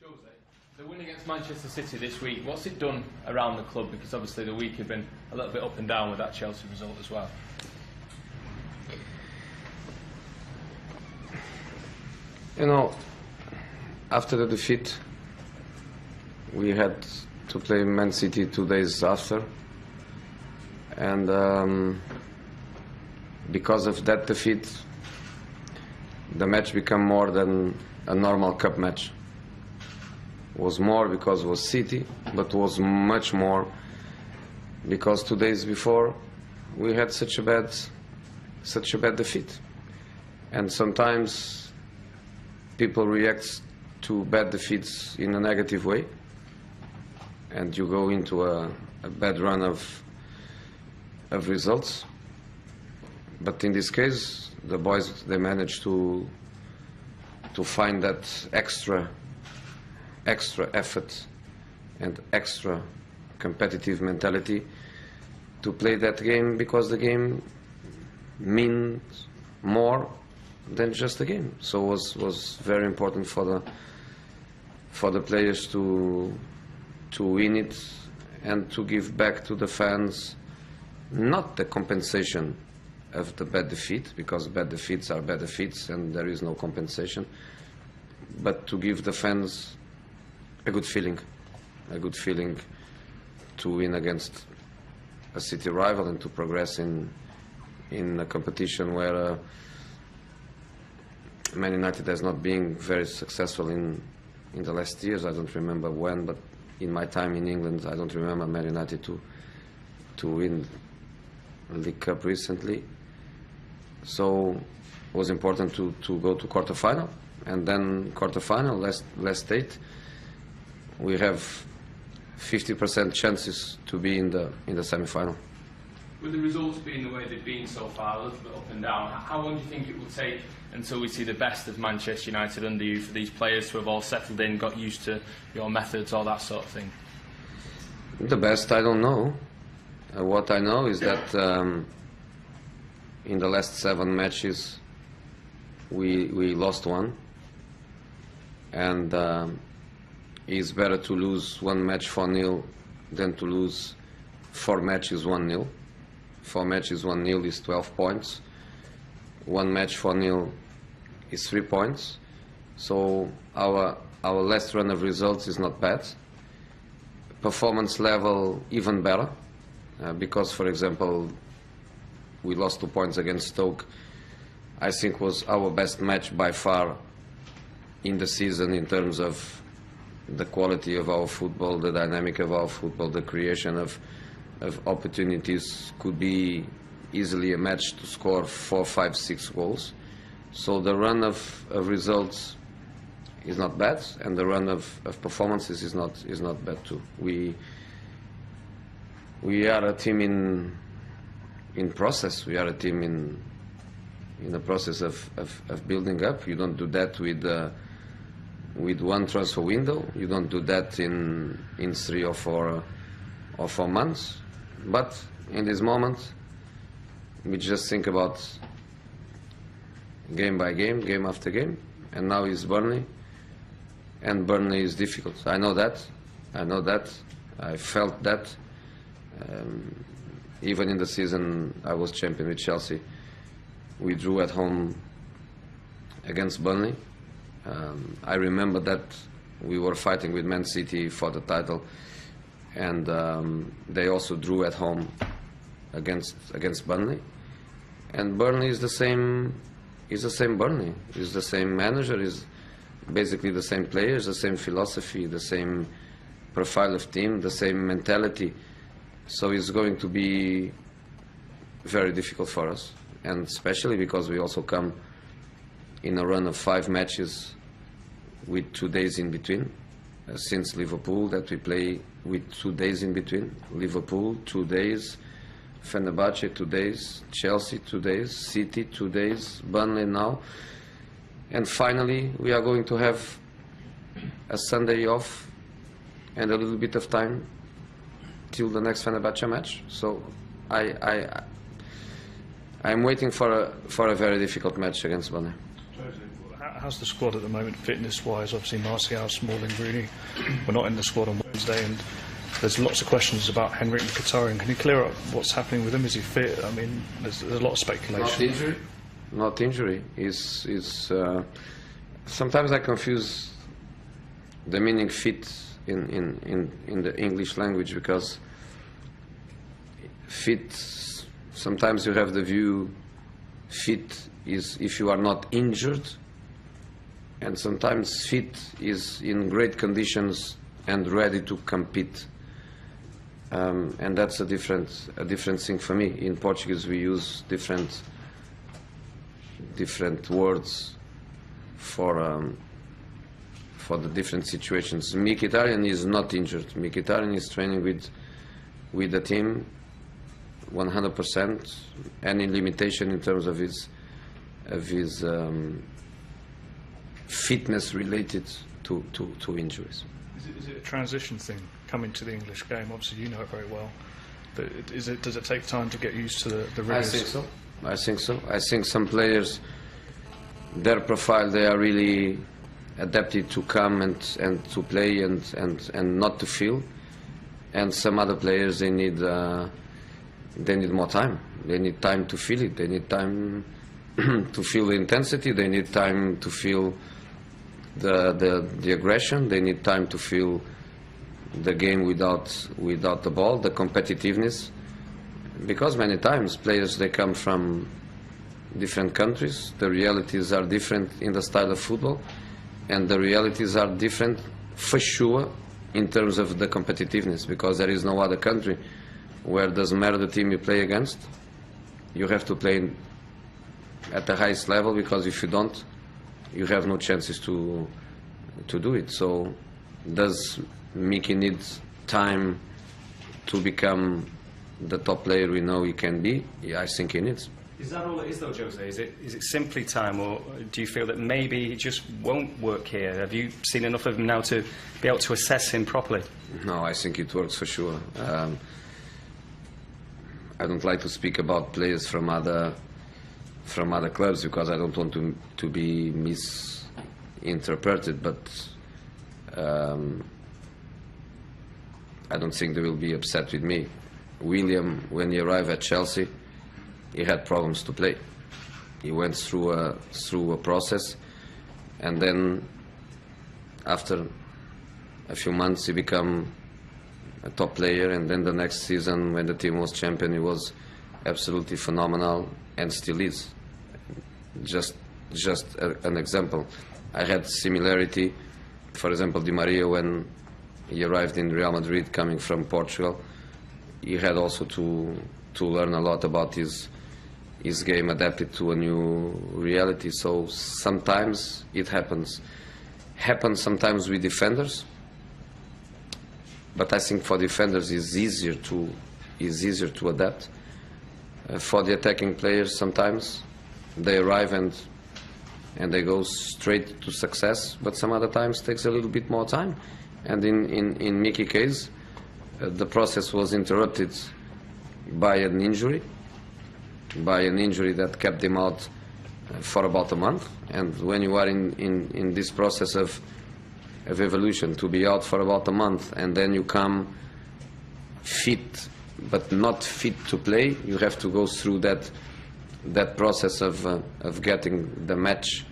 Jose, the win against Manchester City this week, what's it done around the club? Because obviously the week had been a little bit up and down with that Chelsea result as well. You know, after the defeat, we had to play Man City 2 days after, and because of that defeat, the match became more than a normal cup match. Was more because it was City, but was much more because 2 days before we had such a bad defeat, and sometimes people react to bad defeats in a negative way, and you go into a bad run of results. But in this case, the boys, they managed to find that extra effort and extra competitive mentality to play that game, because the game means more than just a game. So it was very important for the players to win it and to give back to the fans not the compensation of the bad defeat, because bad defeats are bad defeats and there is no compensation, but to give the fans a good feeling to win against a City rival and to progress in a competition where Man United has not been very successful in the last years. I don't remember when, but in my time in England, I don't remember Man United to win a League Cup recently. So it was important to go to quarter-final, and then quarter-final, last 8. We have 50% chances to be in the semi-final. With the results being the way they've been so far, a little bit up and down, how long do you think it will take until we see the best of Manchester United under you, for these players to have all settled in, got used to your methods, all that sort of thing? The best, I don't know. What I know is that in the last 7 matches we lost 1, and it's better to lose 1 match 4-0 than to lose 4 matches 1-0. 4 matches 1-0 is 12 points. 1 match 4-0 is 3 points. So our last run of results is not bad. Performance level even better, because, for example, we lost 2 points against Stoke. I think was our best match by far in the season in terms of the quality of our football, the dynamic of our football, the creation of opportunities. Could be easily a match to score 4, 5, 6 goals. So the run of results is not bad, and the run of performances is not bad too. We are a team in process. We are a team in the process of building up. You don't do that with 1 transfer window. You don't do that in 3 or 4 months. But in this moment, we just think about game by game, game after game. And now is Burnley, and Burnley is difficult. I know that. I felt that. Even in the season I was champion with Chelsea, we drew at home against Burnley. I remember that we were fighting with Man City for the title, and they also drew at home against Burnley. And Burnley is the same Burnley. Is the same manager. Is basically the same players, the same philosophy, the same profile of team, the same mentality. So it's going to be very difficult for us, and especially because we also come in a run of 5 matches with 2 days in between, since Liverpool, that we play with 2 days in between. Liverpool 2 days, Fenerbahce 2 days, Chelsea 2 days, City 2 days, Burnley now, and finally we are going to have a Sunday off and a little bit of time till the next Fenerbahce match. So I'm waiting for a very difficult match against Burnley. How's the squad at the moment, fitness-wise? Obviously, Martial, Smalling, Rooney were not in the squad on Wednesday, and there's lots of questions about Henrik Mkhitaryan. Can you clear up what's happening with him? Is he fit? I mean, there's a lot of speculation. Not injury. Not injury. Sometimes I confuse the meaning fit in the English language, because fit, sometimes you have the view fit is if you are not injured, and sometimes fit is in great conditions and ready to compete. And that's a different thing for me. In Portuguese we use different words for the different situations. Mkhitaryan is not injured. Mkhitaryan is training with the team 100%. Any limitation in terms of his fitness related to injuries. Is it a transition thing coming to the English game? Obviously, you know it very well. But does it take time to get used to the rhythms? I think so. I think some players, their profile, they are really adapted to come and to play and not to feel. And some other players, they need more time. They need time to feel it. They need time to feel the intensity. They need time to feel the aggression. They need time to feel the game without the ball, the competitiveness. Because many times players, they come from different countries. The realities are different in the style of football, and the realities are different for sure in terms of the competitiveness, because there is no other country where it doesn't matter the team you play against. You have to play at the highest level, because if you don't, you have no chances to do it. So does Mickey need time to become the top player we know he can be? Yeah, I think he needs. Is that all it is, though, Jose? Is it simply time, or do you feel that maybe he just won't work here? Have you seen enough of him now to be able to assess him properly? No, I think it works for sure. I don't like to speak about players from other clubs, because I don't want to be misinterpreted, but I don't think they will be upset with me. William, when he arrived at Chelsea, he had problems to play. He went through a process, and then after a few months he became a top player, and then the next season when the team was champion, he was absolutely phenomenal, and still is. Just an example. I had similarity, for example, Di Maria, when he arrived in Real Madrid coming from Portugal. He had also to learn a lot about his game adapted to a new reality. So sometimes it happens sometimes with defenders, but I think for defenders it's easier to adapt. For the attacking players, sometimes they arrive and they go straight to success, but some other times takes a little bit more time. And in Mickey's case, the process was interrupted by an injury that kept him out for about a month. And when you are in this process of evolution, to be out for about a month and then you come fit but not fit to play, you have to go through that process of getting the match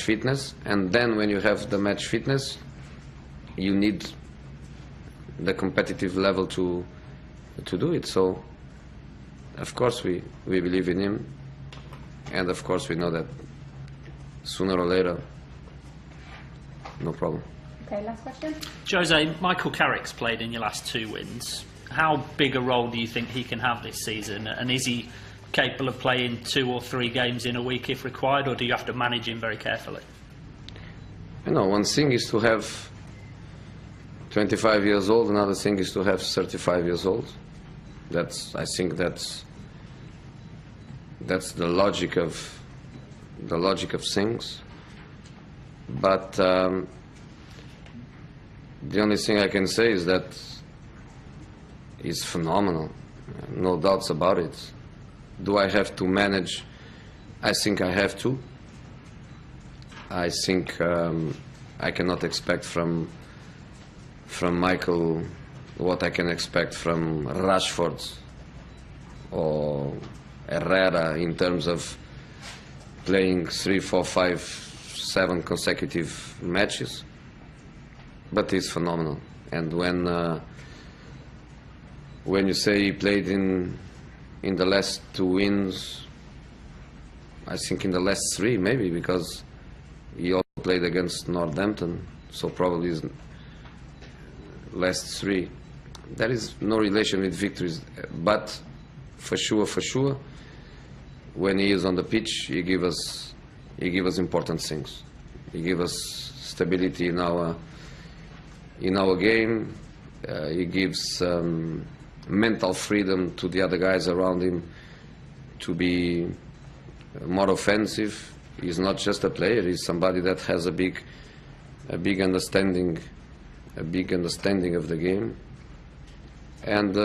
fitness. And then when you have the match fitness, you need the competitive level to do it. So of course we believe in him, and of course we know that sooner or later, no problem. Okay, last question. Jose, Michael Carrick's played in your last 2 wins. How big a role do you think he can have this season, and is he capable of playing 2 or 3 games in a week if required, or do you have to manage him very carefully? You know, one thing is to have 25 years old, another thing is to have 35 years old. I think that's the logic of things. But the only thing I can say is that he's phenomenal, no doubts about it. Do I have to manage? I think I have to. I think I cannot expect from Michael what I can expect from Rashford or Herrera in terms of playing 3, 4, 5, 7 consecutive matches. But he's phenomenal. And when you say he played in the last 2 wins, I think in the last 3 maybe, because he also played against Northampton, so probably his last 3. There is no relation with victories, but for sure, when he is on the pitch, he give us important things. He give us stability in our game. He gives mental freedom to the other guys around him to be more offensive. He's not just a player. He's somebody that has a big understanding of the game. And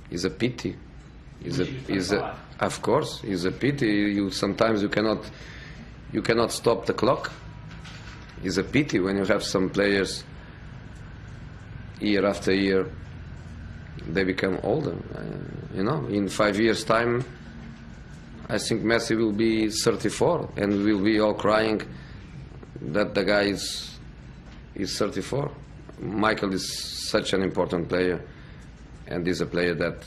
it's a pity. Of course, it's a pity. Sometimes you cannot stop the clock. It's a pity when you have some players year after year, they become older. In 5 years' time, I think Messi will be 34, and we'll be all crying that the guy is 34. Michael is such an important player, and is a player that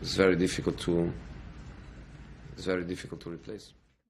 is very difficult to replace.